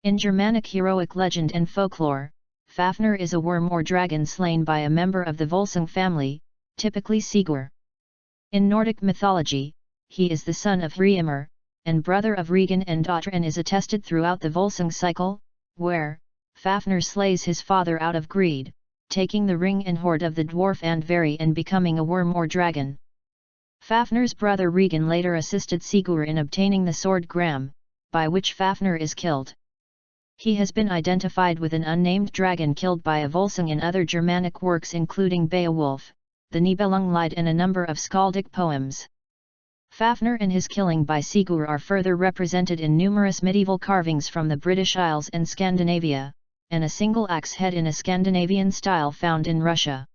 In Germanic heroic legend and folklore, Fafnir is a worm or dragon slain by a member of the Volsung family, typically Sigurd. In Nordic mythology, he is the son of Hreimr, and brother of Regan and Ottr, and is attested throughout the Volsung cycle, where Fafnir slays his father out of greed, taking the ring and hoard of the dwarf Andvari and becoming a worm or dragon. Fafnir's brother Regan later assisted Sigurd in obtaining the sword Gram, by which Fafnir is killed. He has been identified with an unnamed dragon killed by a Volsung in other Germanic works including Beowulf, the Nibelungenlied, and a number of skaldic poems. Fafnir and his killing by Sigurd are further represented in numerous medieval carvings from the British Isles and Scandinavia, and a single axe head in a Scandinavian style found in Russia.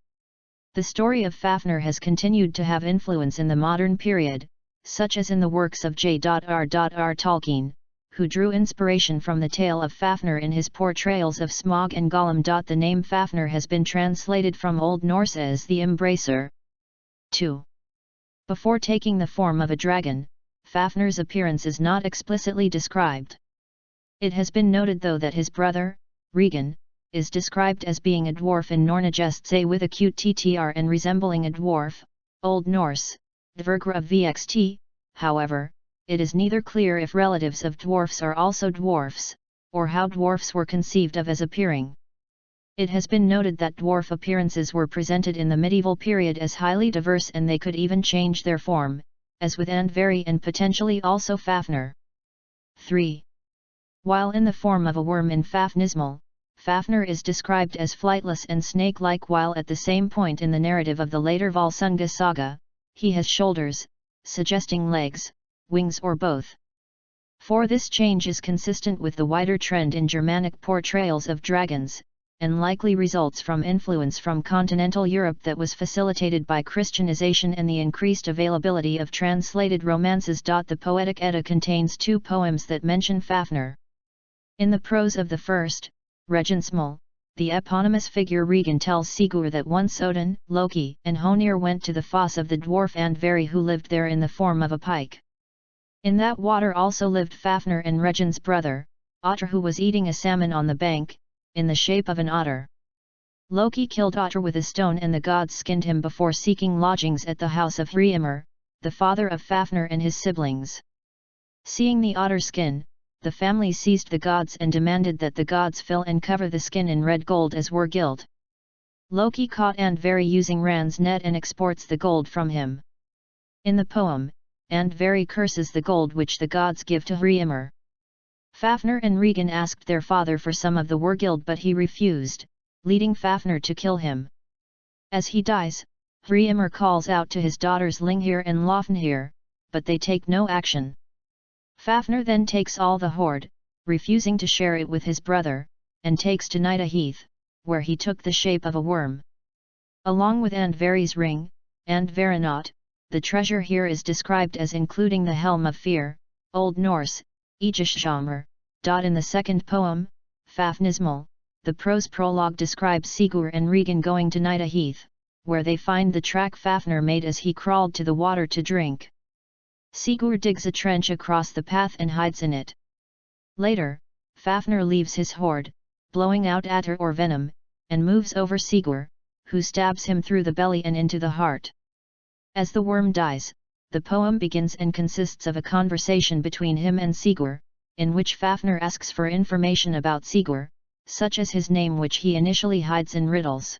The story of Fafnir has continued to have influence in the modern period, such as in the works of J.R.R. Tolkien, who drew inspiration from the tale of Fafnir in his portrayals of Smaug and Gollum. The name Fafnir has been translated from Old Norse as the embracer. 2. Before taking the form of a dragon, Fafnir's appearance is not explicitly described. It has been noted though that his brother, Regan, is described as being a dwarf in Nornagestse with acute ttr and resembling a dwarf, Old Norse, Dvergra of vxt. However, it is neither clear if relatives of dwarfs are also dwarfs, or how dwarfs were conceived of as appearing. It has been noted that dwarf appearances were presented in the medieval period as highly diverse, and they could even change their form, as with Andvari and potentially also Fafnir. 3. While in the form of a worm in Fafnismal, Fafnir is described as flightless and snake-like, while at the same point in the narrative of the later Volsunga saga, he has shoulders, suggesting legs, wings, or both. For this change is consistent with the wider trend in Germanic portrayals of dragons, and likely results from influence from continental Europe that was facilitated by Christianization and the increased availability of translated romances. The Poetic Edda contains 2 poems that mention Fafnir. In the prose of the first, Regensmal, the eponymous figure Regan tells Sigurd that once Odin, Loki, and Honir went to the foss of the dwarf Andvari, who lived there in the form of a pike. In that water also lived Fafnir and Regin's brother, Ottr, who was eating a salmon on the bank, in the shape of an otter. Loki killed Ottr with a stone, and the gods skinned him before seeking lodgings at the house of Hreimr, the father of Fafnir and his siblings. Seeing the otter skin, the family seized the gods and demanded that the gods fill and cover the skin in red gold as were gilt. Loki caught Andvari using Ran's net and exports the gold from him. In the poem, Andvari curses the gold which the gods give to Hreimr. Fafnir and Regan asked their father for some of the Wergild, but he refused, leading Fafnir to kill him. As he dies, Hreimr calls out to his daughters Linghir and Lofnhir, but they take no action. Fafnir then takes all the hoard, refusing to share it with his brother, and takes to Nida Heath, where he took the shape of a worm. Along with Andvari's ring, Andvarinot, the treasure here is described as including the Helm of Fear, Old Norse, Egishjamr. In the second poem, Fafnismal, the prose prologue describes Sigurd and Regan going to Nida Heath, where they find the track Fafnir made as he crawled to the water to drink. Sigurd digs a trench across the path and hides in it. Later, Fafnir leaves his hoard, blowing out attar or venom, and moves over Sigurd, who stabs him through the belly and into the heart. As the worm dies, the poem begins and consists of a conversation between him and Sigurd, in which Fafnir asks for information about Sigurd, such as his name, which he initially hides in riddles.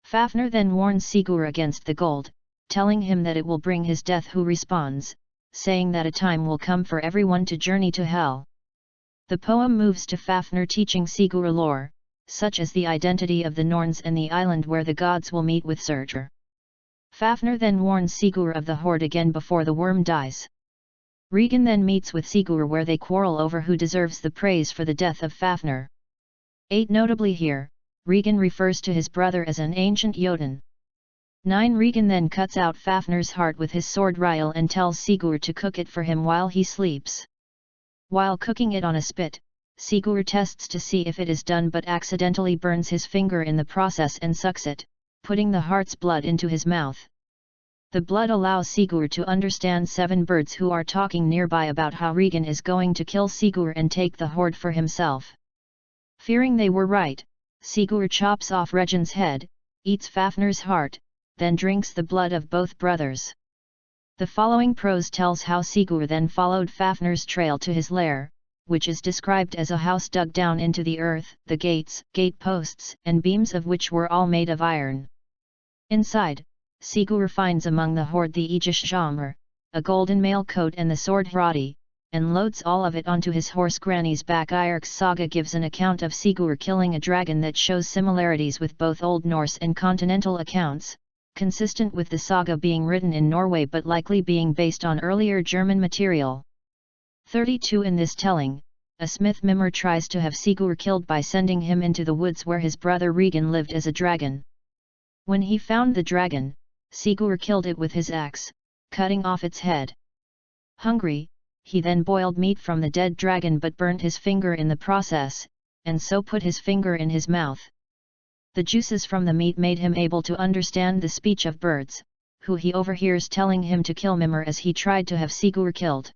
Fafnir then warns Sigurd against the gold, telling him that it will bring his death, who responds, saying that a time will come for everyone to journey to hell. The poem moves to Fafnir teaching Sigurd lore, such as the identity of the Norns and the island where the gods will meet with Surtur. Fafnir then warns Sigurd of the hoard again before the worm dies. Regan then meets with Sigurd, where they quarrel over who deserves the praise for the death of Fafnir. 8. Notably here, Regan refers to his brother as an ancient Jotun. 9. Regan then cuts out Fafnir's heart with his sword Ryle and tells Sigurd to cook it for him while he sleeps. While cooking it on a spit, Sigurd tests to see if it is done, but accidentally burns his finger in the process and sucks it, putting the heart's blood into his mouth. The blood allows Sigurd to understand 7 birds who are talking nearby about how Regan is going to kill Sigurd and take the hoard for himself. Fearing they were right, Sigurd chops off Regin's head, eats Fafnir's heart, then drinks the blood of both brothers. The following prose tells how Sigurd then followed Fafnir's trail to his lair, which is described as a house dug down into the earth, the gates, gate posts, and beams of which were all made of iron. Inside, Sigurd finds among the hoard the Aegis Jammer, a golden mail coat and the sword Hradi, and loads all of it onto his horse Granny's back. Eirik's saga gives an account of Sigurd killing a dragon that shows similarities with both Old Norse and continental accounts, consistent with the saga being written in Norway but likely being based on earlier German material. 32 In this telling, a smith Mimir tries to have Sigurd killed by sending him into the woods where his brother Regan lived as a dragon. When he found the dragon, Sigurd killed it with his axe, cutting off its head. Hungry, he then boiled meat from the dead dragon but burnt his finger in the process, and so put his finger in his mouth. The juices from the meat made him able to understand the speech of birds, who he overhears telling him to kill Mimir as he tried to have Sigurd killed.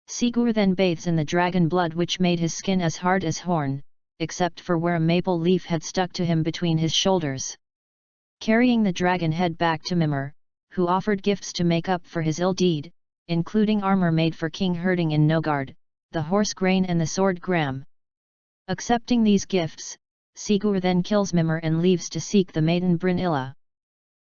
Sigurd then bathes in the dragon blood which made his skin as hard as horn, except for where a maple leaf had stuck to him between his shoulders. Carrying the dragon head back to Mimir, who offered gifts to make up for his ill deed, including armor made for King Herding in Nogard, the horse Grain and the sword Gram. Accepting these gifts, Sigurd then kills Mimir and leaves to seek the maiden Brynhilda.